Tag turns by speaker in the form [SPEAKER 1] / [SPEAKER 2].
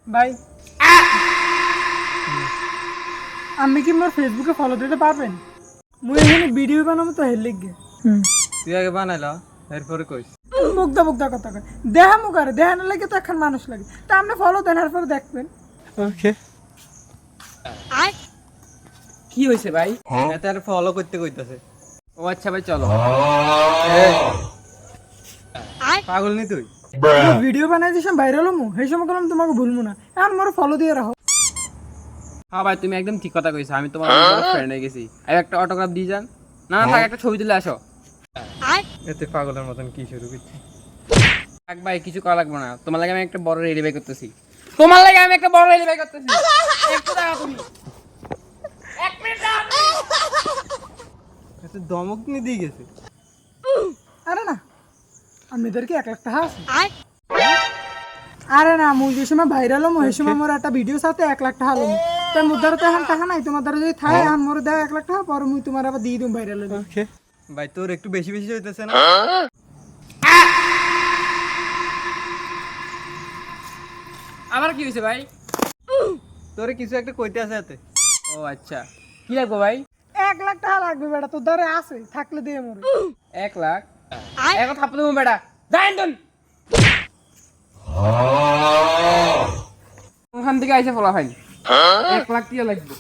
[SPEAKER 1] ভাই আমি কি মোর ফেসবুকে ফলো দিতে পারবেন? মুই এখানে ভিডিও বানাবো তো হের লিগে।
[SPEAKER 2] তুই আগে বানাইলা এরপরে কইস।
[SPEAKER 1] মুগ্ধা মুগ্ধা কথা কয় দেখা মুখ আর দেখা না লাগে তো এখন মানুষ লাগে তা আপনি ফলো দেন এরপরে দেখবেন।
[SPEAKER 2] ওকে
[SPEAKER 3] কি হয়েছে ভাই?
[SPEAKER 2] এতে আর ফলো করতে কইতাছে।
[SPEAKER 3] ও আচ্ছা ভাই চলো।
[SPEAKER 2] পাগল নি তুই?
[SPEAKER 1] ভিডিও বানাই দিয়েছিলাম ভাইরাল হমু সেই সময় করলাম তোমাকে ভুলবো না এখন মোর ফলো দিয়ে রাখো।
[SPEAKER 3] হ্যাঁ ভাই তুমি একদম ঠিক কথা কইছো, আমি তোমার ফ্রেন্ড হয়ে গেছি। আর একটা অটোগ্রাফ দিয়ে যান। না না থাক, একটা ছবি তুলে আসো।
[SPEAKER 2] এতে পাগলের মতন কি শুরু করছিস?
[SPEAKER 3] থাক ভাই, কিছু করা লাগবে না, তোমার লাগে আমি একটা বড় রেডি বাই করতেছি। তোমার লাগে আমি একটা বড় রেডি বাই করতেছি। একটু দাঁড়াও তুমি। এক মিনিট দাঁড়াও তুমি।
[SPEAKER 2] এতে দমক নি দিয়ে গেছে।
[SPEAKER 1] আরে না আপনাদের কি 1 লাখ টাকা আছে? আরে না মুই যে সময় ভাইরাল হমু সেই সময় মোর একটা ভিডিও সাথে 1 লাখ টাকা লমু তাই মোর দ্বারা তো এখন টাকা নাই, তোমার দ্বারা যদি থাকে এখন মোর দেয় 1 লাখ টাকা পরে মুই তোমার আবার দিয়ে দিম ভাইরাল হলে।
[SPEAKER 2] ওকে ভাই তোর একটু বেশি বেশি হইতেছে না?
[SPEAKER 3] আবার কি হয়েছে ভাই?
[SPEAKER 2] তোরে কিছু একটা কইতে আছে এতে।
[SPEAKER 3] ও আচ্ছা, কি লাগবে ভাই?
[SPEAKER 1] 1 লাখ টাকা লাগবে বেটা, তোর দ্বারা আছে থাকলে দিয়ে মোর।
[SPEAKER 3] 1 লাখ? এখন থাপ্পড় দেবো বেটা, যাইন তুন। ওখান থেকে আইসে ফলা ভাই, 1 লাখ টাকা লাগবে।